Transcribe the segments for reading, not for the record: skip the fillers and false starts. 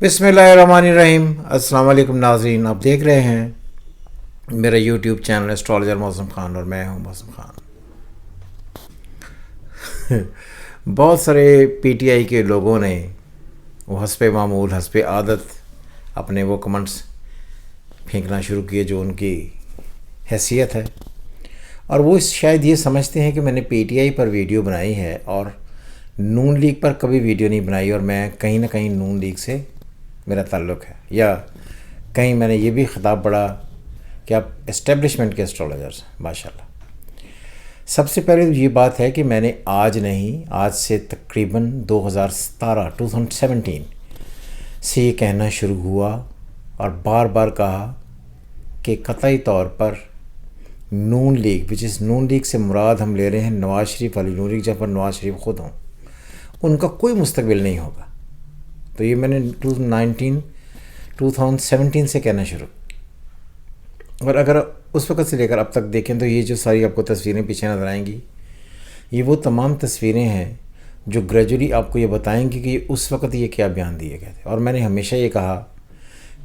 बिस्मिल्लाहिर्रहमानिर्रहीम। अस्सलाम वालेकुम नाज़रीन, आप देख रहे हैं मेरा यूट्यूब चैनल एस्ट्रोलॉजर मौसम ख़ान और मैं हूं मौसम ख़ान। बहुत सारे पीटीआई के लोगों ने वो हस्बे मामूल हस्बे आदत अपने वो कमेंट्स फेंकना शुरू किए जो उनकी हैसियत है, और वो शायद ये समझते हैं कि मैंने पीटीआई पर वीडियो बनाई है और नून लीग पर कभी वीडियो नहीं बनाई, और मैं कहीं ना कहीं नून लीग से मेरा ताल्लुक़ है, या कहीं मैंने ये भी ख़िताब पढ़ा कि आप एस्टेब्लिशमेंट के एस्ट्रोलॉजर्स हैं। माशाल्लाह। सबसे पहले ये बात है कि मैंने आज नहीं, आज से तकरीबन 2017 से ये कहना शुरू हुआ और बार बार कहा कि कतई तौर पर Noon League, which is Noon League से मुराद हम ले रहे हैं नवाज़ शरीफ वाली नून लीग, जहाँ पर नवाज़ शरीफ ख़ुद हों, उनका कोई मुस्तकबिल नहीं होगा। तो ये मैंने 2017 से कहना शुरू, और अगर उस वक़्त से लेकर अब तक देखें तो ये जो सारी आपको तस्वीरें पीछे नज़र आएंगी, ये वो तमाम तस्वीरें हैं जो ग्रेजुअली आपको ये बताएंगी कि उस वक़्त ये क्या बयान दिए गए थे। और मैंने हमेशा ये कहा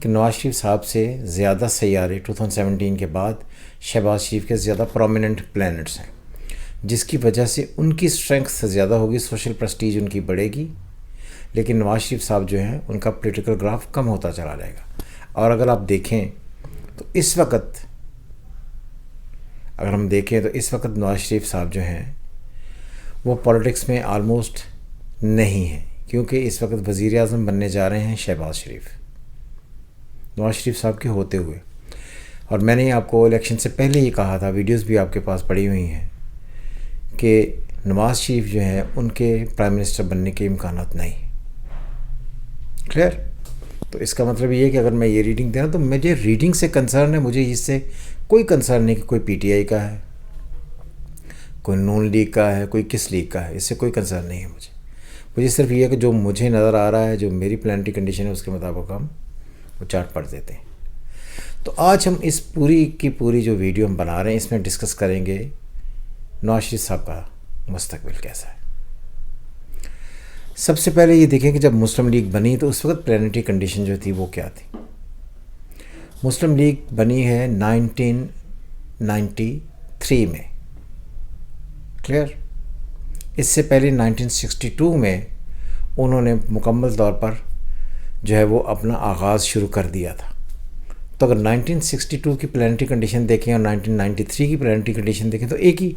कि नवाज़ शरीफ साहब से ज़्यादा सैयारे 2017 के बाद शहबाज शरीफ के ज़्यादा प्रोमिनेंट प्लैनेट्स हैं, जिसकी वजह से उनकी स्ट्रेंथ से ज़्यादा होगी, सोशल प्रेस्टीज उनकी बढ़ेगी, लेकिन नवाज़ शरीफ साहब जो हैं उनका पॉलिटिकल ग्राफ कम होता चला जाएगा। और अगर आप देखें तो इस वक्त, अगर हम देखें तो इस वक्त नवाज़ शरीफ साहब जो हैं वो पॉलिटिक्स में आलमोस्ट नहीं हैं, क्योंकि इस वक्त वज़ीर आज़म बनने जा रहे हैं शहबाज शरीफ, नवाज़ शरीफ साहब के होते हुए। और मैंने आपको इलेक्शन से पहले ही कहा था, वीडियोस भी आपके पास पड़ी हुई हैं, कि नवाज़ शरीफ जो हैं उनके प्राइम मिनिस्टर बनने के इम्कानात नहीं। क्लियर? तो इसका मतलब ये है कि अगर मैं ये रीडिंग दे रहा हूँ तो मुझे रीडिंग से कंसर्न है, मुझे इससे कोई कंसर्न नहीं कि कोई पीटीआई का है, कोई नून लीग का है, कोई किस लीग का है, इससे कोई कंसर्न नहीं है मुझे सिर्फ ये है कि जो मुझे नज़र आ रहा है, जो मेरी प्लानिटरी कंडीशन है, उसके मुताबिक हम वो चार्ट पढ़ देते हैं। तो आज हम इस पूरी की पूरी जो वीडियो हम बना रहे हैं, इसमें डिस्कस करेंगे नवाज़ शरीफ साहब का मुस्तकबिल कैसा है। सबसे पहले ये देखें कि जब मुस्लिम लीग बनी तो उस वक्त प्लानिटरी कंडीशन जो थी वो क्या थी। मुस्लिम लीग बनी है 1993 में। क्लियर? इससे पहले 1962 में उन्होंने मुकम्मल तौर पर जो है वो अपना आगाज़ शुरू कर दिया था। तो अगर 1962 की प्लानिटरी कंडीशन देखें और 1993 की प्लानिटरी कंडीशन देखें तो एक ही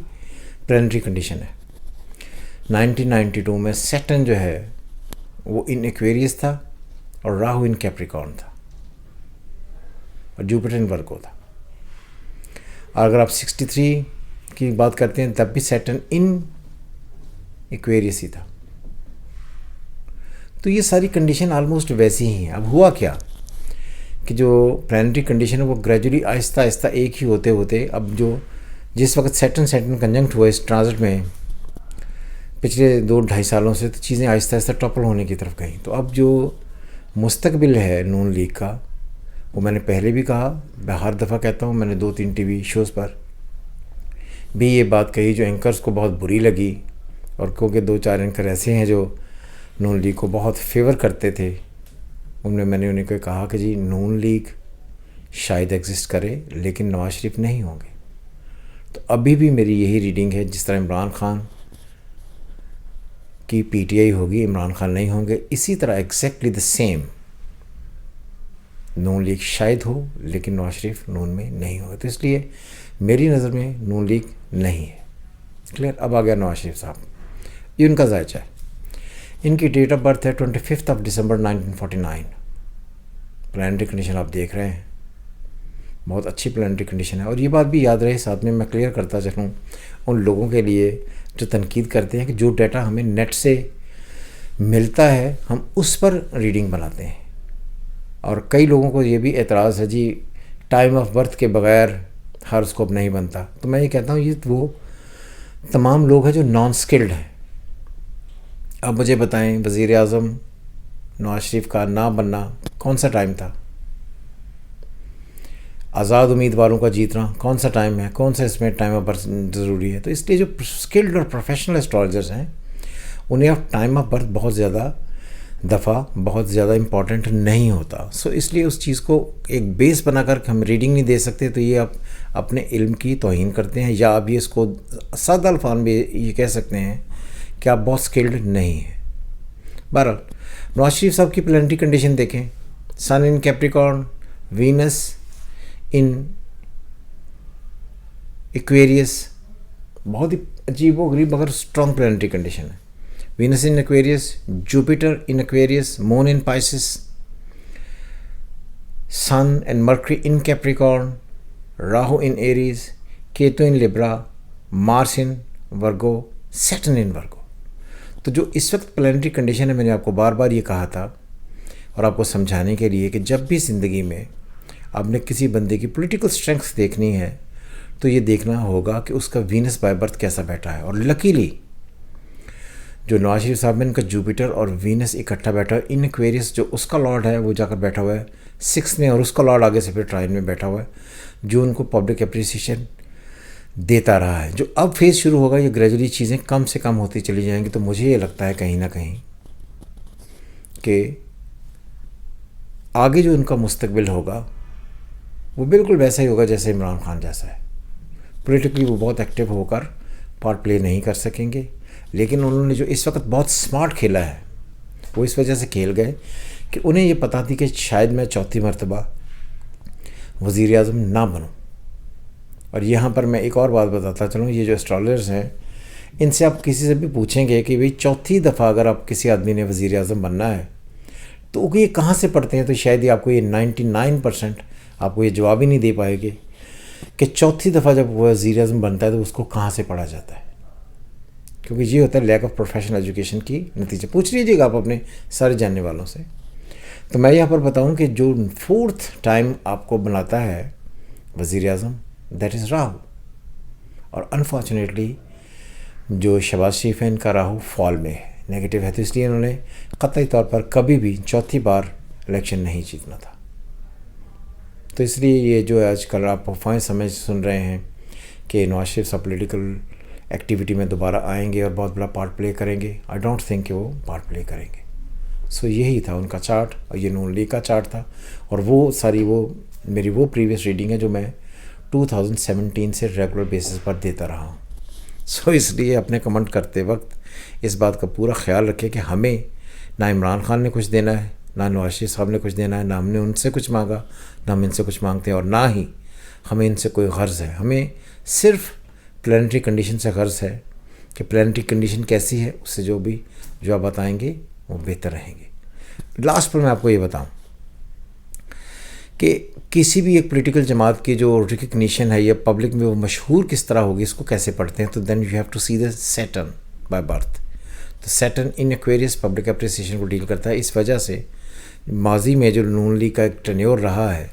प्लानिटरी कंडीशन है। 1992 में सैटर्न जो है वो इन एक्वेरियस था और राहु इन कैप्रिकॉर्न था और जुपिटर इन वर्गो था। और अगर आप 63 की बात करते हैं तब भी सैटर्न इन एक्वेरियस ही था। तो ये सारी कंडीशन आलमोस्ट वैसी ही हैं। अब हुआ क्या कि जो प्लानिटरी कंडीशन है वो ग्रेजुअली आहिस्ता आहिस्ता एक ही होते होते, अब जो जिस वक्त सैटर्न कंजंक्ट हुआ इस ट्रांजिट में पिछले 2-2.5 सालों से, तो चीज़ें आहिस्ता आहिस्ता टॉपल होने की तरफ गई। तो अब जो मुस्तकबिल है नून लीग का, वो मैंने पहले भी कहा, मैं हर दफ़ा कहता हूँ, मैंने 2-3 टीवी शोज़ पर भी ये बात कही जो एंकर्स को बहुत बुरी लगी, और क्योंकि 2-4 एंकर ऐसे हैं जो नून लीग को बहुत फेवर करते थे, मैंने उन्हें कहा कि जी नून लीग शायद एग्जिस्ट करे लेकिन नवाज़ शरीफ नहीं होंगे। तो अभी भी मेरी यही रीडिंग है, जिस तरह इमरान खान की पीटीआई होगी, इमरान खान नहीं होंगे, इसी तरह exactly the same Noon league शायद हो लेकिन नवाज़ शरीफ नून में नहीं होगा। तो इसलिए मेरी नज़र में नून लीग नहीं है। क्लियर? अब आ गया नवाज़ शरीफ साहब, ये उनका जायजा है। इनकी डेट ऑफ बर्थ है 25 दिसंबर 1949। प्लानिटरी कंडीशन आप देख रहे हैं, बहुत अच्छी प्लानिटरी कंडीशन है। और ये बात भी याद रहे, साथ में मैं क्लियर करता चलूँ उन लोगों के लिए जो तनकीद करते हैं कि जो डाटा हमें नेट से मिलता है हम उस पर रीडिंग बनाते हैं, और कई लोगों को ये भी एतराज़ है जी टाइम ऑफ बर्थ के बग़ैर हॉरोस्कोप नहीं बनता। तो मैं ये कहता हूँ ये वो तमाम लोग हैं जो नॉन स्किल्ड हैं। अब मुझे बताएं, वज़ीर आज़म नवाज़ शरीफ का ना बनना कौन सा टाइम था? आज़ाद उम्मीदवारों का जीतना कौन सा टाइम है? कौन सा इसमें टाइम ऑफ बर्थ ज़रूरी है? तो इसलिए जो स्किल्ड और प्रोफेशनल एस्ट्रोलॉजर्स हैं उन्हें अब टाइम ऑफ बर्थ बहुत ज़्यादा دفعہ بہت زیادہ امپورٹنٹ نہیں ہوتا. سو اس لیے اس چیز کو ایک بیس بنا کر ہم ریڈنگ نہیں دے سکتے, تو یہ آپ اپنے علم کی توہین کرتے ہیں, یا آپ یہ اس کو سادہ الفاظ میں یہ کہہ سکتے ہیں کہ آپ بہت اسکلڈ نہیں ہیں. بہرحال نواز شریف صاحب کی پلانٹری کنڈیشن دیکھیں, سن ان کیپریکارن, وینس ان ایکویریس, بہت ہی عجیب و غریب مگر اسٹرانگ پلانٹری کنڈیشن ہے. Venus in Aquarius, Jupiter in Aquarius, Moon in Pisces, Sun and Mercury in Capricorn, Rahu in Aries, Ketu in Libra, Mars in Virgo, Saturn in Virgo. تو جو اس وقت پلانٹری کنڈیشن ہے, میں نے آپ کو بار بار یہ کہا تھا اور آپ کو سمجھانے کے لیے کہ جب بھی زندگی میں آپ نے کسی بندے کی پولیٹیکل اسٹرینگتھ دیکھنی ہے تو یہ دیکھنا ہوگا کہ اس کا وینس بائی برتھ کیسا بیٹھا ہے. اور لکیلی جو نواز شریف صاحب میں ان کا جوپیٹر اور وینس اکٹھا بیٹھا ہے ان ایکویریس, جو اس کا لارڈ ہے وہ جا کر بیٹھا ہوا ہے 6 میں, اور اس کا لارڈ آگے سے پھر ٹرائن میں بیٹھا ہوا ہے, جو ان کو پبلک اپریسیشن دیتا رہا ہے. جو اب فیز شروع ہوگا, یہ گریجولی چیزیں کم سے کم ہوتی چلی جائیں گی. تو مجھے یہ لگتا ہے کہیں نہ کہیں کہ آگے جو ان کا مستقبل ہوگا وہ بالکل ویسا ہی ہوگا جیسے عمران خان جیسا ہے. پولیٹیکلی وہ بہت ایکٹیو ہو کر پارٹ پلے نہیں کر سکیں گے, لیکن انہوں نے جو اس وقت بہت سمارٹ کھیلا ہے وہ اس وجہ سے کھیل گئے کہ انہیں یہ پتہ تھی کہ شاید میں چوتھی مرتبہ وزیر اعظم نہ بنوں. اور یہاں پر میں ایک اور بات بتاتا چلوں, یہ جو اسٹرالرز ہیں ان سے آپ کسی سے بھی پوچھیں گے کہ بھئی چوتھی دفعہ اگر آپ کسی آدمی نے وزیر اعظم بننا ہے تو یہ کہاں سے پڑھتے ہیں, تو شاید ہی آپ کو یہ 99% آپ کو یہ جواب ہی نہیں دے پائے گے کہ چوتھی دفعہ جب وہ وزیر اعظم بنتا ہے تو اس کو کہاں سے پڑھا جاتا ہے, کیونکہ یہ ہوتا ہے لیک آف پروفیشنل ایجوکیشن کی نتیجہ. پوچھ لیجیے گا آپ اپنے سارے جاننے والوں سے. تو میں یہاں پر بتاؤں کہ جو 4th ٹائم آپ کو بناتا ہے وزیر اعظم دیٹ از راہو, اور انفارچونیٹلی جو شہباز شریف ہیں ان کا راہو فال میں ہے, نیگیٹو ہے, تو اس لیے انہوں نے قطعی طور پر کبھی بھی چوتھی بار الیکشن نہیں جیتنا تھا. تو اس لیے یہ جو آج کل آپ افواہیں سمجھ سن رہے ہیں کہ نواز شریف صاحب پولیٹیکل ایکٹیویٹی میں دوبارہ آئیں گے اور بہت بڑا پارٹ پلے کریں گے, آئی ڈونٹ تھنک کہ وہ پارٹ پلے کریں گے. سو یہی تھا ان کا چارٹ, اور یہ نون لیگ کا چارٹ تھا, اور وہ ساری میری پریویس ریڈنگ ہے جو میں 2017 سے ریگولر بیسس پر دیتا رہا ہوں. سو اس لیے اپنے کمنٹ کرتے وقت اس بات کا پورا خیال رکھیں کہ ہمیں نہ عمران خان نے کچھ دینا ہے, نہ نواز شریف صاحب نے کچھ دینا ہے, نہ ہم نے ان سے کچھ مانگا, نہ ہم ان سے کچھ مانگتے ہیں, اور نہ ہی ہمیں ان سے کوئی غرض ہے. ہمیں صرف پلانٹری کنڈیشن سے غرض ہے کہ پلانٹری کنڈیشن کیسی ہے, اس سے جو آپ بتائیں گے وہ بہتر رہیں گے. لاسٹ پر میں آپ کو یہ بتاؤں کہ کسی بھی ایک پولیٹیکل جماعت کی جو ریکگنیشن ہے یا پبلک میں وہ مشہور کس طرح ہوگی, اس کو کیسے پڑھتے ہیں, تو then you have to see the Saturn by birth. تو Saturn in Aquarius public appreciation کو ڈیل کرتا ہے. اس وجہ سے ماضی میں جو نون لیگ کا ایک ٹینیور رہا ہے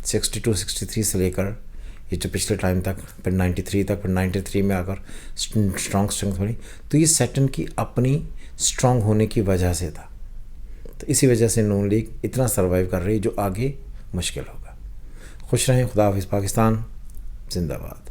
62-63 سے لے کر یہ جو پچھلے ٹائم تک, پھر 93 تک, پھر 93 میں آ کر اسٹرانگ بنی, تو یہ سیٹرن کی اپنی اسٹرانگ ہونے کی وجہ سے تھا. تو اسی وجہ سے نون لیگ اتنا سروائیو کر رہی ہے, جو آگے مشکل ہوگا. خوش رہیں. خدا حافظ. پاکستان زندہ باد.